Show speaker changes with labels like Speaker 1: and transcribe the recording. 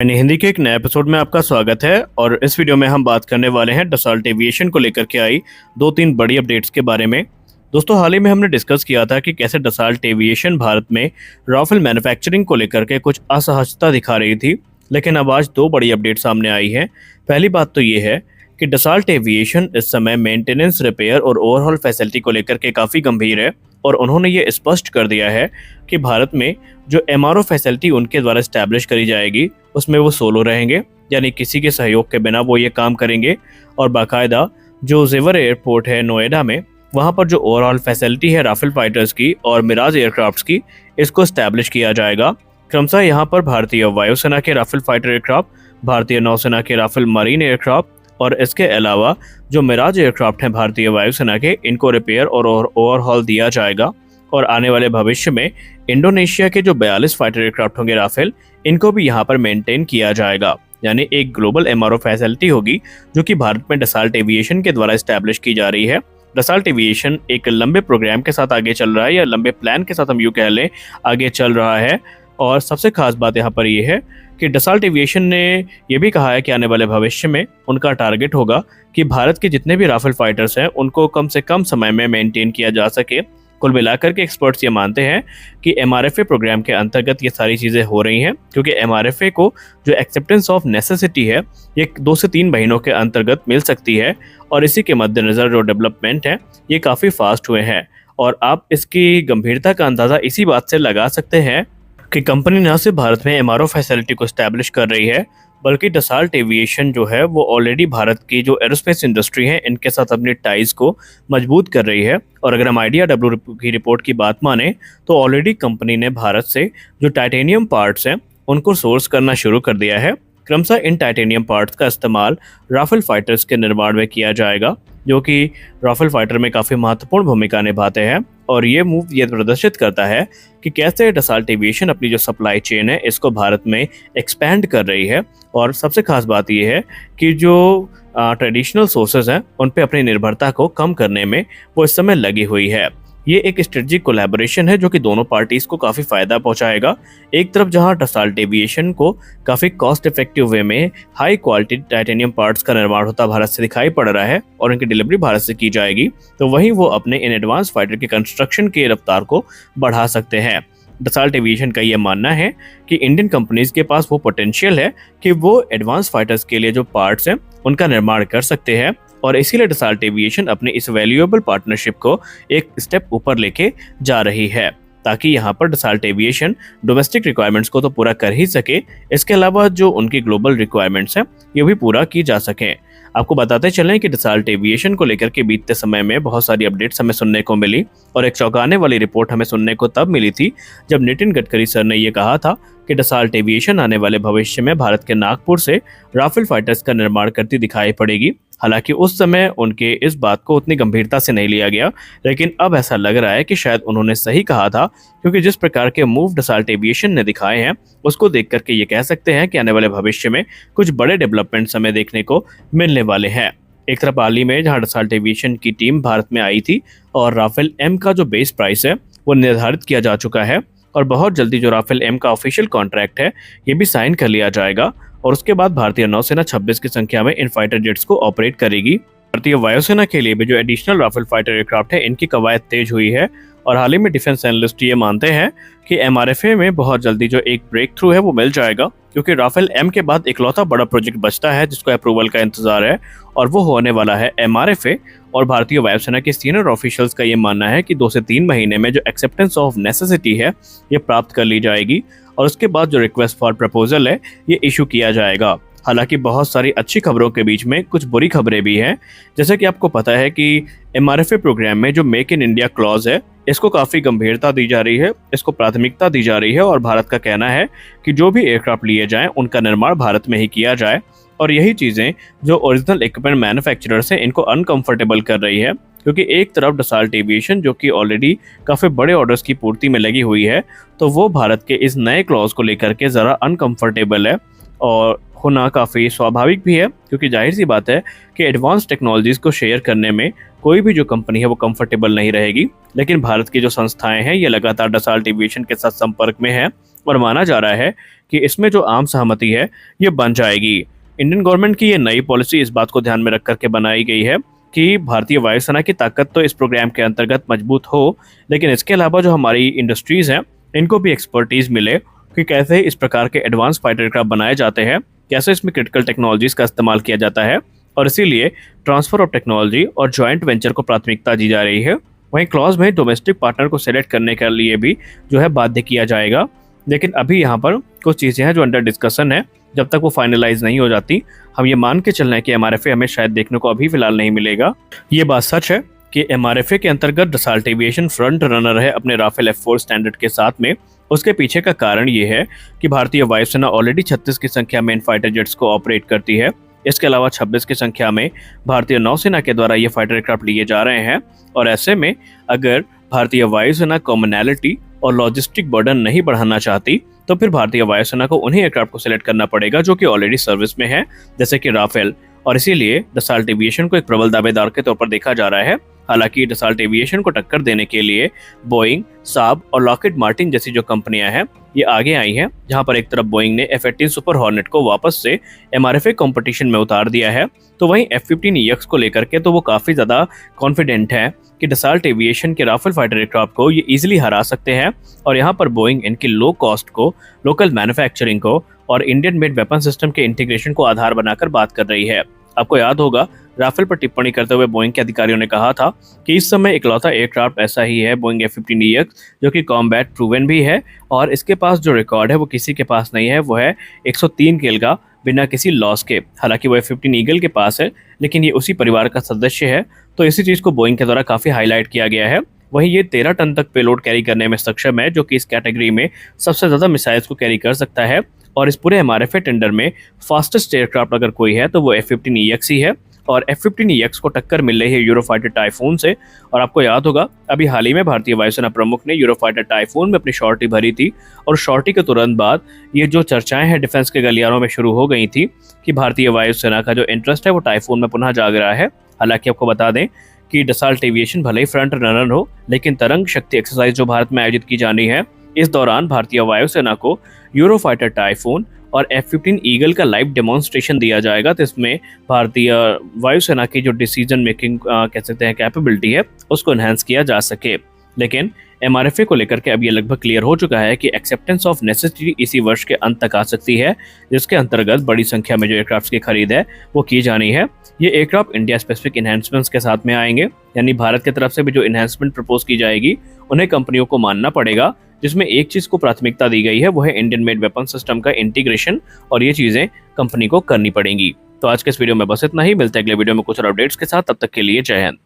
Speaker 1: यानी हिंदी के एक नए एपिसोड में आपका स्वागत है। और इस वीडियो में हम बात करने वाले हैं डसॉल्ट एविएशन को लेकर के आई 2-3 बड़ी अपडेट्स के बारे में। दोस्तों, हाल ही में हमने डिस्कस किया था कि कैसे डसॉल्ट एविएशन भारत में राफेल मैन्युफैक्चरिंग को लेकर के कुछ असहजता दिखा रही थी, लेकिन अब आज 2 बड़ी अपडेट सामने आई हैं। पहली बात तो ये है कि डसॉल्ट एविएशन इस समय मेंटेनेंस, रिपेयर और ओवरहॉल फैसिलिटी को लेकर के काफ़ी गंभीर है और उन्होंने ये स्पष्ट कर दिया है कि भारत में जो एमआरओ फैसिलिटी उनके द्वारा इस्टेब्लिश करी जाएगी उसमें वो सोलो रहेंगे, यानी किसी के सहयोग के बिना वो ये काम करेंगे। और बाकायदा जो जेवर एयरपोर्ट है नोएडा में, वहाँ पर जो ओवरऑल फैसिलिटी है राफेल फाइटर्स की और मिराज एयरक्राफ्ट्स की, इसको इस्टेब्लिश किया जाएगा। क्रमशः यहाँ पर भारतीय वायुसेना के राफेल फाइटर एयरक्राफ्ट, भारतीय नौसेना के राफेल मरीन एयरक्राफ्ट और इसके अलावा जो मिराज एयरक्राफ्ट हैं भारतीय वायुसेना के, इनको रिपेयर और ओवरहॉल दिया जाएगा। और आने वाले भविष्य में इंडोनेशिया के जो 42 फाइटर एयरक्राफ्ट होंगे राफेल, इनको भी यहाँ पर मेंटेन किया जाएगा। यानी एक ग्लोबल एमआरओ फैसिलिटी होगी जो कि भारत में डसॉल्ट एविएशन के द्वारा इस्टेब्लिश की जा रही है। डसॉल्ट एविएशन एक लंबे प्रोग्राम के साथ आगे चल रहा है, या लंबे प्लान के साथ हम यूँ कह लें आगे चल रहा है। और सबसे खास बात यहाँ पर यह है कि डसॉल्ट एविएशन ने यह भी कहा है कि आने वाले भविष्य में उनका टारगेट होगा कि भारत के जितने भी राफेल फाइटर्स हैं उनको कम से कम समय में मेंटेन किया जा सके। कुल मिलाकर के एक्सपर्ट्स ये मानते हैं कि एमआरएफए प्रोग्राम के अंतर्गत ये सारी चीज़ें हो रही हैं, क्योंकि एमआरएफए को जो एक्सेप्टेंस ऑफ नेसेसिटी है ये 2 से 3 महीनों के अंतर्गत मिल सकती है। और इसी के मद्देनज़र जो डेवलपमेंट है ये काफ़ी फास्ट हुए हैं। और आप इसकी गंभीरता का अंदाज़ा इसी बात से लगा सकते हैं कि कंपनी न सिर्फ भारत में एमआरओ फैसिलिटी को इस्टेब्लिश कर रही है, बल्कि डसॉल्ट एविएशन जो है वो ऑलरेडी भारत की जो एरोस्पेस इंडस्ट्री है इनके साथ अपनी टाइज को मजबूत कर रही है। और अगर हम IDRW की रिपोर्ट की बात माने तो ऑलरेडी कंपनी ने भारत से जो टाइटेनियम पार्ट्स हैं उनको सोर्स करना शुरू कर दिया है। क्रमशः इन टाइटेनियम पार्ट्स का इस्तेमाल राफेल फाइटर्स के निर्माण में किया जाएगा, जो कि राफेल फाइटर में काफ़ी महत्वपूर्ण भूमिका निभाते हैं। और ये मूव ये प्रदर्शित करता है कि कैसे डसॉल्ट एविएशन अपनी जो सप्लाई चेन है इसको भारत में एक्सपैंड कर रही है। और सबसे खास बात ये है कि जो ट्रेडिशनल सोर्सेज हैं उन पे अपनी निर्भरता को कम करने में वो इस समय लगी हुई है। ये एक स्ट्रेटेजिक कोलैबोरेशन है जो कि दोनों पार्टीज को काफ़ी फ़ायदा पहुंचाएगा। एक तरफ जहां डसॉल्ट एविएशन को काफ़ी कॉस्ट इफेक्टिव वे में हाई क्वालिटी टाइटेनियम पार्ट्स का निर्माण होता भारत से दिखाई पड़ रहा है और इनकी डिलीवरी भारत से की जाएगी, तो वहीं वो अपने इन एडवांस फाइटर के कंस्ट्रक्शन की रफ्तार को बढ़ा सकते हैं। डसॉल्ट एविएशन का ये मानना है कि इंडियन कंपनीज के पास वो पोटेंशियल है कि वो एडवांस फाइटर्स के लिए जो पार्ट्स हैं उनका निर्माण कर सकते हैं। और इसीलिए डसॉल्ट एविएशन अपने इस वैल्यूएबल पार्टनरशिप को एक स्टेप ऊपर लेके जा रही है, ताकि यहाँ पर डसॉल्ट एविएशन डोमेस्टिक रिक्वायरमेंट्स को तो पूरा कर ही सके, इसके अलावा जो उनकी ग्लोबल रिक्वायरमेंट्स हैं ये भी पूरा की जा सकें। आपको बताते चलें कि डसॉल्ट एविएशन को लेकर के बीतते समय में बहुत सारी अपडेट्स हमें सुनने को मिली, और एक चौंकाने वाली रिपोर्ट हमें सुनने को तब मिली थी जब नितिन गडकरी सर ने ये कहा था कि डसॉल्ट एविएशन आने वाले भविष्य में भारत के नागपुर से राफेल फाइटर्स का निर्माण करती दिखाई पड़ेगी। हालांकि उस समय उनके इस बात को उतनी गंभीरता से नहीं लिया गया, लेकिन अब ऐसा लग रहा है कि शायद उन्होंने सही कहा था, क्योंकि जिस प्रकार के मूव डसॉल्ट एविएशन ने दिखाए हैं उसको देख करके ये कह सकते हैं कि आने वाले भविष्य में कुछ बड़े डेवलपमेंट्स हमें देखने को मिलने वाले हैं। एक तरफ हाल ही में जहां डसॉल्ट एविएशन की टीम भारत में आई थी और राफेल एम का जो बेस प्राइस है वो निर्धारित किया जा चुका है, और बहुत जल्दी जो राफेल एम का ऑफिशियल कॉन्ट्रैक्ट है ये भी साइन कर लिया जाएगा। और उसके बाद भारतीय नौसेना 26 की संख्या में इन फाइटर जेट्स को ऑपरेट करेगी। भारतीय वायुसेना के लिए भी जो एडिशनल राफेल फाइटर एयरक्राफ्ट है इनकी कवायद तेज हुई है। और हाल ही में डिफेंस एनालिस्ट ये मानते हैं कि एमआरएफए में बहुत जल्दी जो एक ब्रेक थ्रू है वो मिल जाएगा, क्योंकि राफेल एम के बाद इकलौता बड़ा प्रोजेक्ट बचता है जिसको अप्रूवल का इंतजार है, और वो होने वाला है एमआरएफए। और भारतीय वायुसेना के सीनियर ऑफिशियल्स का ये मानना है कि 2 से 3 महीने में जो एक्सेप्टेंस ऑफ नेसेसिटी है ये प्राप्त कर ली जाएगी, और उसके बाद जो रिक्वेस्ट फॉर प्रपोजल है ये इशू किया जाएगा। हालांकि बहुत सारी अच्छी खबरों के बीच में कुछ बुरी खबरें भी हैं। जैसे कि आपको पता है कि एमआरएफए प्रोग्राम में जो मेक इन इंडिया क्लॉज है इसको काफ़ी गंभीरता दी जा रही है, इसको प्राथमिकता दी जा रही है, और भारत का कहना है कि जो भी एयरक्राफ्ट लिए जाएं उनका निर्माण भारत में ही किया जाए। और यही चीज़ें जो ओरिजिनल इक्विपमेंट मैन्युफैक्चरर्स हैं इनको अनकंफर्टेबल कर रही है, क्योंकि एक तरफ डसॉल्ट एविएशन जो कि ऑलरेडी काफ़ी बड़े ऑर्डर्स की पूर्ति में लगी हुई है, तो वो भारत के इस नए क्लॉज को लेकर के ज़रा अनकंफर्टेबल है। और होना काफ़ी स्वाभाविक भी है, क्योंकि जाहिर सी बात है कि एडवांस टेक्नोलॉजीज़ को शेयर करने में कोई भी जो कंपनी है वो कंफर्टेबल नहीं रहेगी। लेकिन भारत की जो संस्थाएं हैं ये लगातार डसॉल्ट एविएशन के साथ संपर्क में है, और माना जा रहा है कि इसमें जो आम सहमति है ये बन जाएगी। इंडियन गवर्नमेंट की ये नई पॉलिसी इस बात को ध्यान में रख करके बनाई गई है कि भारतीय वायुसेना की ताकत तो इस प्रोग्राम के अंतर्गत मजबूत हो, लेकिन इसके अलावा जो हमारी इंडस्ट्रीज हैं इनको भी एक्सपर्टीज मिले कि कैसे इस प्रकार के एडवांस फाइटर एयरक्राफ्ट बनाए जाते हैं, कैसे इसमें क्रिटिकल टेक्नोलॉजीज का इस्तेमाल किया जाता है, और इसीलिए ट्रांसफर ऑफ टेक्नोलॉजी और जॉइंट वेंचर को प्राथमिकता दी जा रही है। वहीं क्लॉज में डोमेस्टिक पार्टनर को सेलेक्ट करने के लिए भी जो है बाध्य किया जाएगा। लेकिन अभी यहाँ पर कुछ चीज़ें हैं जो अंडर डिस्कशन है, जब तक वो फाइनलाइज नहीं हो जाती हम ये मान के चल रहे हैं कि एमआरएफए हमें शायद देखने को अभी फिलहाल नहीं मिलेगा। ये बात सच है कि एमआरएफए के अंतर्गत डसॉल्ट एविएशन फ्रंट रनर है अपने राफेल F4 स्टैंडर्ड के साथ में। उसके पीछे का कारण ये है कि भारतीय वायुसेना ऑलरेडी 36 की संख्या में इन फाइटर जेट्स को ऑपरेट करती है। इसके अलावा 26 की संख्या में भारतीय नौसेना के द्वारा ये फाइटर एयरक्राफ्ट लिए जा रहे हैं, और ऐसे में अगर भारतीय वायुसेना कॉमनैलिटी और लॉजिस्टिक बर्डन नहीं बढ़ाना चाहती तो फिर भारतीय वायुसेना को उन्हीं एयरक्राफ्ट को सिलेक्ट करना पड़ेगा जो कि ऑलरेडी सर्विस में है, जैसे कि राफेल। और इसीलिए डसॉल्ट एविएशन को एक प्रबल दावेदार के तौर पर देखा जा रहा है। हालांकि डसॉल्ट एविएशन को टक्कर देने के लिए बोइंग, साब और लॉकहीड मार्टिन जैसी जो कंपनियां हैं ये आगे आई हैं, जहां पर एक तरफ बोइंग ने F-18 सुपर हॉर्नेट को वापस से एमआरएफए कंपटीशन में उतार दिया है, तो वहीं F-15EX को लेकर के तो वो काफ़ी ज़्यादा कॉन्फिडेंट है कि डसॉल्ट एविएशन के राफेल फाइटर एयरक्राफ्ट को ये इजीली हरा सकते हैं। और यहाँ पर बोइंग इनकी लो कॉस्ट को, लोकल मैन्युफैक्चरिंग को और इंडियन मेड वेपन सिस्टम के इंटीग्रेशन को आधार बनाकर बात कर रही है। आपको याद होगा राफेल पर टिप्पणी करते हुए बोइंग के अधिकारियों ने कहा था कि इस समय इकलौता एयरक्राफ्ट ऐसा ही है बोइंग F-15EX जो कि कॉम्बैट प्रूवन भी है, और इसके पास जो रिकॉर्ड है वो किसी के पास नहीं है, वो है 103 किल का बिना किसी लॉस के। हालांकि वो F-15 ईगल के पास है, लेकिन ये उसी परिवार का सदस्य है, तो इसी चीज़ को बोइंग के द्वारा काफ़ी हाईलाइट किया गया है। वहीं ये 13 टन तक पेलोड कैरी करने में सक्षम है, जो कि इस कैटेगरी में सबसे ज़्यादा मिसाइल्स को कैरी कर सकता है। और इस पूरे एमआरएफए टेंडर में फास्टेस्ट एयरक्राफ्ट अगर कोई है तो वो F-15EX ही है, और F-15EX को टक्कर मिल रही है यूरोफाइटर टाइफून से। और आपको याद होगा अभी हाल ही में भारतीय वायुसेना प्रमुख ने यूरोफाइटर टाइफून में अपनी शॉर्टी भरी थी, और शॉर्टी के तुरंत बाद ये जो चर्चाएं हैं डिफेंस के गलियारों में शुरू हो गई थी कि भारतीय वायुसेना का जो इंटरेस्ट है वो टाइफून में पुनः जाग रहा है। हालांकि आपको बता दें कि डसॉल्ट एविएशन भले ही फ्रंट रनर हो, लेकिन तरंग शक्ति एक्सरसाइज जो भारत में आयोजित की जानी है, इस दौरान भारतीय वायुसेना को यूरोफाइटर टाइफून और F-15 ईगल का लाइव डेमोन्स्ट्रेशन दिया जाएगा। तो इसमें भारतीय वायुसेना की जो डिसीजन मेकिंग कह सकते हैं कैपेबिलिटी है उसको एनहांस किया जा सके। लेकिन एमआरएफए को लेकर के अब ये लगभग क्लियर हो चुका है कि एक्सेप्टेंस ऑफ नेसेसिटी इसी वर्ष के अंत तक आ सकती है, जिसके अंतर्गत बड़ी संख्या में जो एयरक्राफ्ट की खरीद है वो की जानी है। ये एयरक्राफ्ट इंडिया स्पेसिफिक इन्हेंसमेंट्स के साथ में आएंगे, यानी भारत की तरफ से भी जो इन्हेंसमेंट प्रपोज की जाएगी उन्हें कंपनियों को मानना पड़ेगा, जिसमें एक चीज को प्राथमिकता दी गई है वो है इंडियन मेड वेपन सिस्टम का इंटीग्रेशन, और ये चीजें कंपनी को करनी पड़ेंगी। तो आज के इस वीडियो में बस इतना ही, मिलते हैं अगले वीडियो में कुछ और अपडेट्स के साथ, तब तक के लिए जय हिंद।